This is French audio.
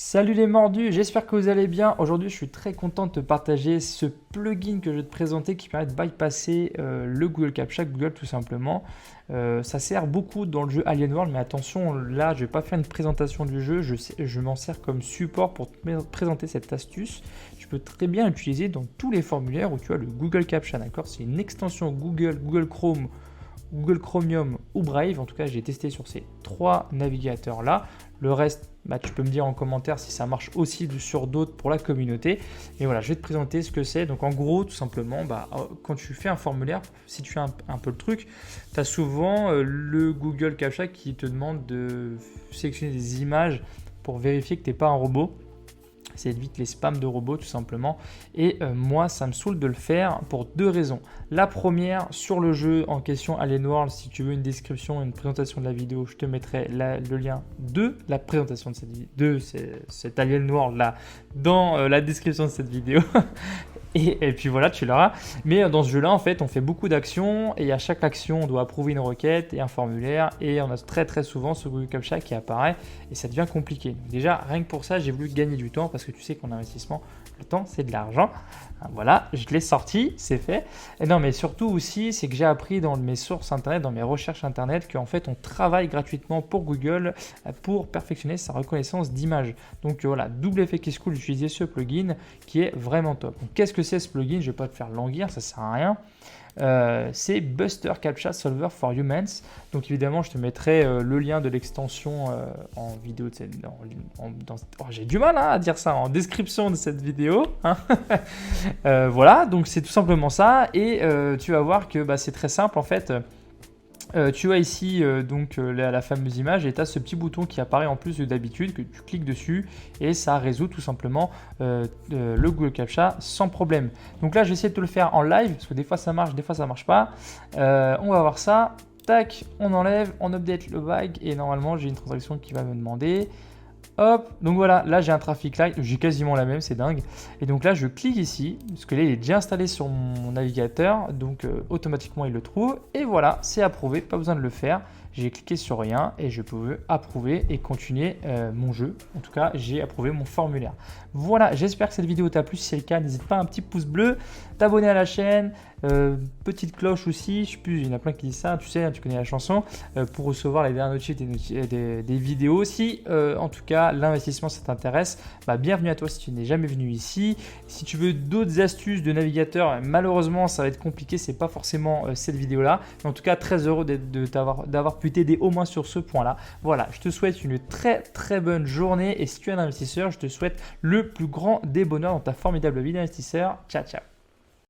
Salut les mordus, j'espère que vous allez bien. Aujourd'hui, je suis très content de te partager ce plugin que je vais te présenter qui permet de bypasser le Google CAPTCHA, Google tout simplement. Ça sert beaucoup dans le jeu Alien World, mais attention, là, je ne vais pas faire une présentation du jeu, je m'en sers comme support pour te présenter cette astuce. Tu peux très bien l'utiliser dans tous les formulaires où tu as le Google CAPTCHA, d'accord? C'est une extension Google, Google Chrome, Google Chromium ou Brave. En tout cas, j'ai testé sur ces trois navigateurs-là. Le reste, tu peux me dire en commentaire si ça marche aussi sur d'autres pour la communauté. Et voilà, je vais te présenter ce que c'est. Donc en gros, tout simplement, quand tu fais un formulaire, si tu fais un peu le truc, tu as souvent le Google CAPTCHA qui te demande de sélectionner des images pour vérifier que tu n'es pas un robot. Ça évite les spams de robots tout simplement. Et moi, ça me saoule de le faire pour deux raisons. La première, sur le jeu en question Alien World, si tu veux une description, une présentation de la vidéo, je te mettrai le lien de la présentation de cet Alien World là dans la description de cette vidéo. Et puis voilà, tu l'auras. Mais dans ce jeu-là, en fait, on fait beaucoup d'actions et à chaque action, on doit approuver une requête et un formulaire. Et on a très souvent ce Google CAPTCHA qui apparaît et ça devient compliqué. Donc déjà, rien que pour ça, j'ai voulu gagner du temps parce que tu sais qu'en investissement, le temps, c'est de l'argent. Voilà, je l'ai sorti, c'est fait. Et non, mais surtout aussi, c'est que j'ai appris dans mes sources internet, dans mes recherches internet, qu'en fait, on travaille gratuitement pour Google pour perfectionner sa reconnaissance d'image. Donc voilà, double effet qui se coule d'utiliser ce plugin qui est vraiment top. Donc, qu'est-ce que c'est ce plugin? Je ne vais pas te faire languir, ça sert à rien. C'est Buster CAPTCHA Solver for Humans. Donc évidemment, je te mettrai le lien de l'extension en vidéo. J'ai du mal à dire ça en description de cette vidéo. Hein. Voilà, donc c'est tout simplement ça. Et tu vas voir que c'est très simple en fait. Tu as ici la fameuse image et tu as ce petit bouton qui apparaît en plus d'habitude que tu cliques dessus et ça résout tout simplement le Google CAPTCHA sans problème. Donc là, je vais essayer de te le faire en live parce que des fois ça marche, des fois ça marche pas. On va voir ça. Tac, on enlève, on update le bag et normalement j'ai une transaction qui va me demander. Hop, donc voilà, là j'ai un traffic light, j'ai quasiment la même, c'est dingue. Et donc là je clique ici, parce que là il est déjà installé sur mon navigateur, donc automatiquement il le trouve. Et voilà, c'est approuvé, pas besoin de le faire. J'ai cliqué sur rien et je peux approuver et continuer mon jeu. En tout cas, j'ai approuvé mon formulaire. Voilà, j'espère que cette vidéo t'a plu. Si c'est le cas, n'hésite pas un petit pouce bleu, t'abonner à la chaîne, petite cloche aussi. Je sais plus, il y en a plein qui disent ça, tu sais, hein, tu connais la chanson, pour recevoir les dernières notifs des vidéos. Si en tout cas l'investissement ça t'intéresse, bienvenue à toi si tu n'es jamais venu ici. Si tu veux d'autres astuces de navigateur, malheureusement ça va être compliqué, c'est pas forcément cette vidéo là. Mais en tout cas, très heureux d'avoir pu t'aider au moins sur ce point là. Voilà, je te souhaite une très bonne journée et si tu es un investisseur, je te souhaite le plus grand des bonheurs dans ta formidable vie d'investisseur. Ciao ciao.